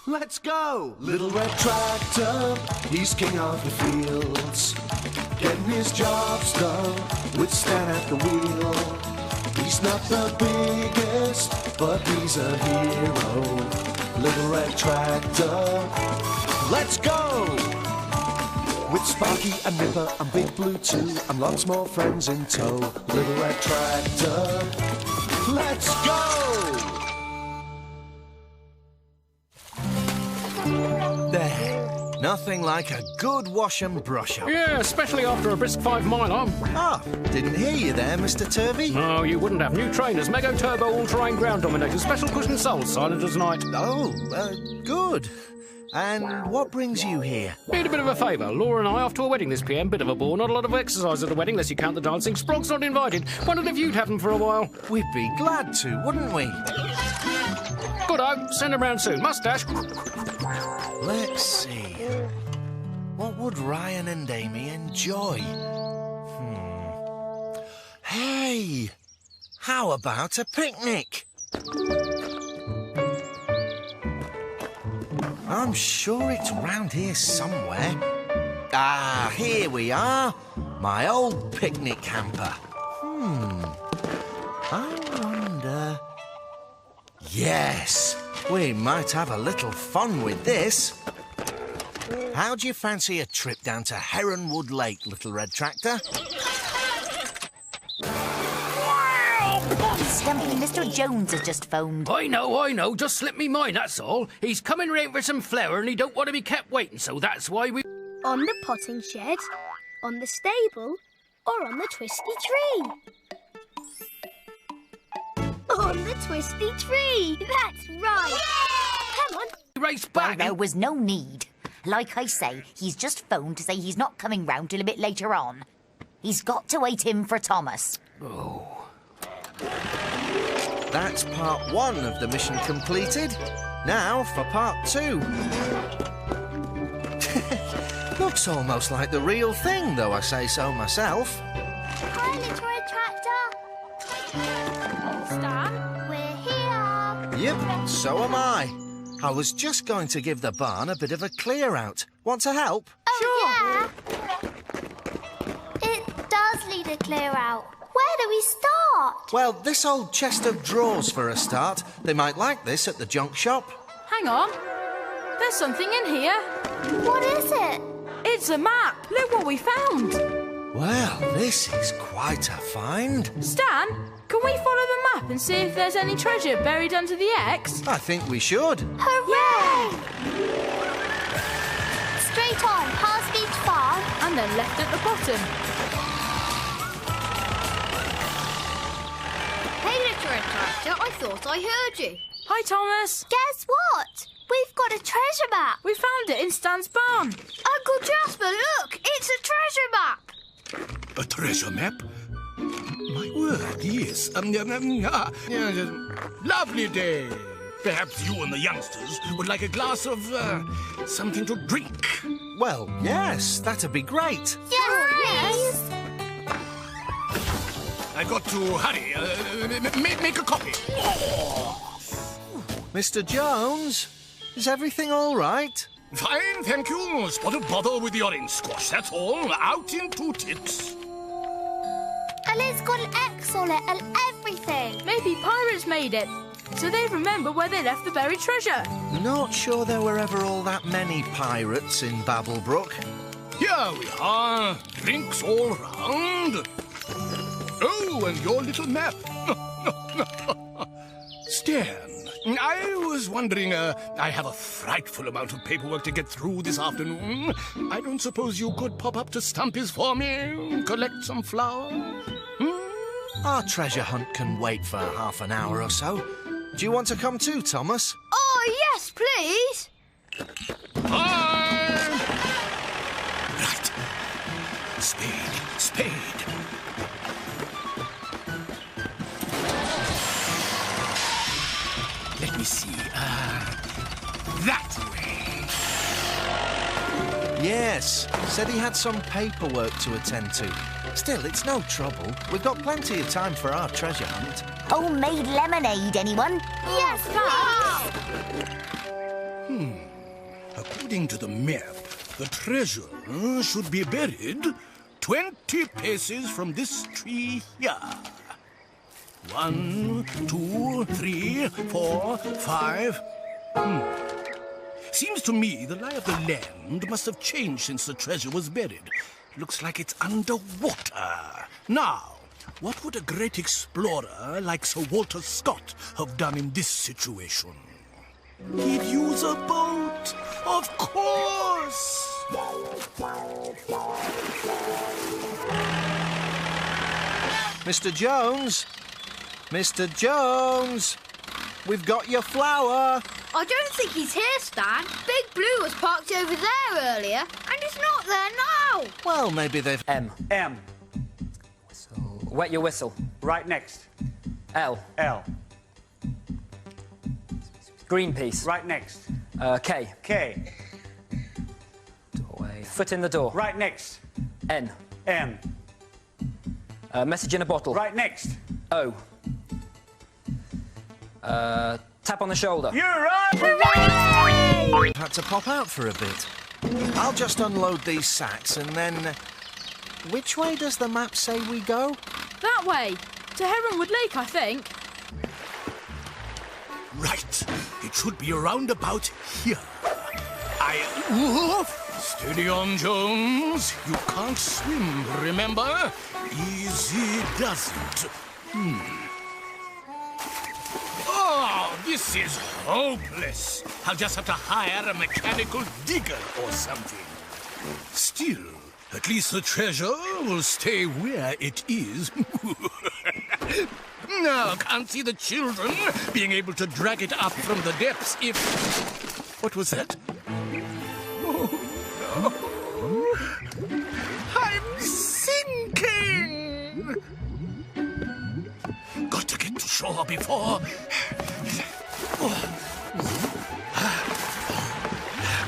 Let's go! Little red tractor, he's king of the fields, getting his jobs done with Stan at the wheel. He's not the biggest, but he's a hero. Little red tractor, let's go! With Sparky and Nipper and Big Blue too, and lots more friends in tow. Little red tractor, let's go! There. Nothing like a good wash and brush up. Yeah, especially after a brisk 5 miler. Ah, didn't hear you there, Mr. Turvey. No, you wouldn't have. New trainers, Mego Turbo All-Terrain Ground Dominator, special cushion soles, silent as night. Oh, good. And what brings you here? Need a bit of a favour. Laura and I off to a wedding this PM. Bit of a bore. Not a lot of exercise at the wedding, unless you count the dancing. Sprog's not invited. Wondered if you'd have them for a while. We'd be glad to, wouldn't we? Good-o. Send them round soon. Mustache. Let's see. What would Ryan and Amy enjoy? Hey! How about a picnic? I'm sure it's round here somewhere. Ah, here we are. My old picnic hamper. I wonder... Yes, we might have a little fun with this. How do you fancy a trip down to Heronwood Lake, Little Red Tractor? Stumpy, Mr. Jones has just phoned. I know. Just slipped me mind, that's all. He's coming round for some flour and he don't want to be kept waiting, so that's why we... On the potting shed, on the stable, or on the twisty tree? On the twisty tree! That's right! Come on. Race back. There was no need. Like I say, he's just phoned to say he's not coming round till a bit later on. He's got to wait in for Thomas. Oh. That's part 1 of the mission completed. Now for part 2. Looks almost like the real thing, though I say so myself. Hi, Little Red Tractor. Stan, we're here. Yep, so am I. I was just going to give the barn a bit of a clear out. Want to help? Oh, yeah. It does need a clear out. Where do we start? Well, this old chest of drawers for a start. They might like this at the junk shop. Hang on. There's something in here. What is it? It's a map. Look what we found. Well, this is quite a find. Stan, can we follow the map and see if there's any treasure buried under the X? I think we should. Hooray! Straight on, past Beach Farm. And then left at the bottom. Hey, Little Red Tractor, I thought I heard you. Hi, Thomas. Guess what? We've got a treasure map. We found it in Stan's barn. Uncle Jasper, look! It's a treasure map! A treasure map? My word, yes. Lovely day. Perhaps you and the youngsters would like a glass of something to drink. Well, yes, that'd be great. Yes, please. I've got to hurry. Make a copy. Mr. Jones, is everything all right? Fine, thank you. Spot of bother with the orange squash, that's all. Out in 2 tits. And it's got an X on it and everything. Maybe pirates made it, so they remember where they left the buried treasure. Not sure there were ever all that many pirates in Babblebrook. Here we are. Drinks all round. Oh, and your little map. Stan, I was wondering, I have a frightful amount of paperwork to get through this afternoon. I don't suppose you could pop up to Stumpy's for me, collect some flowers? Our treasure hunt can wait for half an hour or so. Do you want to come too, Thomas? Oh, yes, please. Hi! Right. Spade. Let me see. That way. Yes, said he had some paperwork to attend to. Still, it's no trouble. We've got plenty of time for our treasure hunt. Homemade lemonade, anyone? Yes, please. According to the map, the treasure should be buried 20 paces from this tree here. 1, 2, 3, 4, 5. Seems to me the lie of the land must have changed since the treasure was buried. Looks like it's underwater. Now, what would a great explorer like Sir Walter Scott have done in this situation? He'd use a boat, of course! Mr. Jones? Mr. Jones? We've got your flower. I don't think he's here, Stan. Big Blue was parked over there earlier, and he's not there now. Well, maybe they've... M. Whistle. Wet your whistle. Right next. L. Green piece. Right next. K. Doorway. Foot in the door. Right next. N. M. Message in a bottle. Right next. O. Tap on the shoulder. You're right! Had to pop out for a bit. I'll just unload these sacks and then... Which way does the map say we go? That way. To Heronwood Lake, I think. Right. It should be around about here. Steady on, Jones. You can't swim, remember? Easy does it. Oh, this is hopeless. I'll just have to hire a mechanical digger or something. Still, at least the treasure will stay where it is. No, can't see the children being able to drag it up from the depths if... What was that? Oh, no. I'm sinking! Got to get to shore before...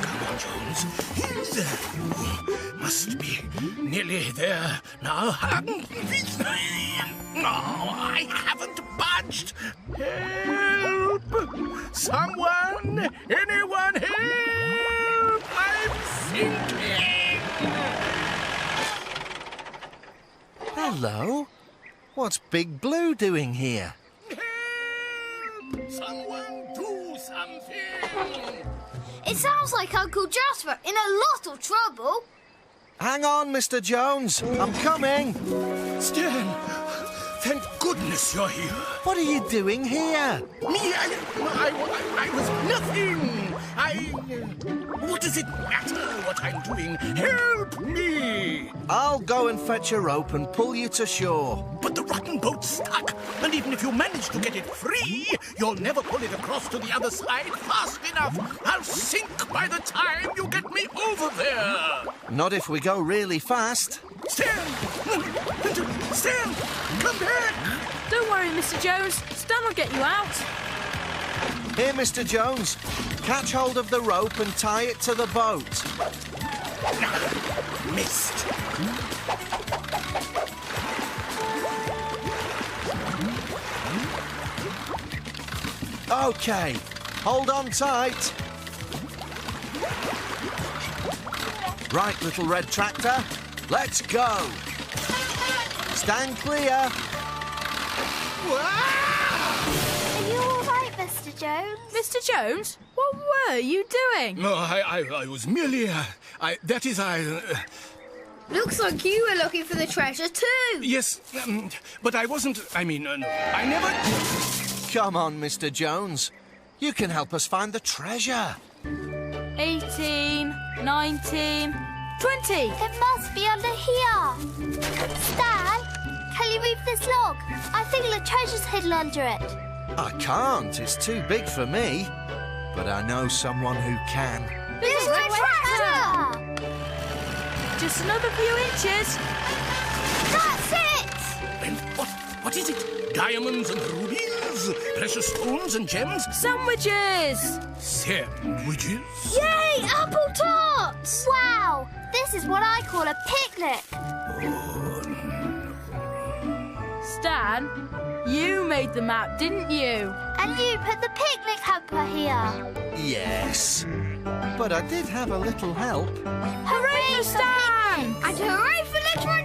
Come on, Jones. Must be nearly there now. No, I haven't budged. Help! Someone! Anyone help! I'm sinking! Hello? What's Big Blue doing here? Help! Someone do something! It sounds like Uncle Jasper in a lot of trouble. Hang on, Mr. Jones. I'm coming. Stan, thank goodness you're here. What are you doing here? Me, I was nothing. What does it matter what I'm doing? Help me! I'll go and fetch a rope and pull you to shore. But the rotten boat's stuck, and even if you manage to get it free, you'll never pull it across to the other side fast enough. I'll sink by the time you get me over there. Not if we go really fast. Stan! Stan! Come back! Don't worry, Mr. Jones. Stan will get you out. Here, Mr. Jones. Catch hold of the rope and tie it to the boat. Missed. OK. Hold on tight. Right, little red tractor. Let's go. Stand clear. Are you all right, Mr. Jones? Mr. Jones, what were you doing? No, I was merely... Looks like you were looking for the treasure too. Yes, but I wasn't... I never... Come on, Mr. Jones. You can help us find the treasure. 18, 19, 20. It must be under here. Stan, can you move this log? I think the treasure's hidden under it. I can't. It's too big for me. But I know someone who can. Mr. Tractor! Just another few inches. That's it! And what is it? Diamonds and rubies? Precious stones and gems? Sandwiches! Sandwiches? Yay, apple tarts! Wow, this is what I call a picnic. Stan, you made the map, didn't you? And you put the picnic hamper here. Yes. But I did have a little help. Hooray for Stan! And hooray for little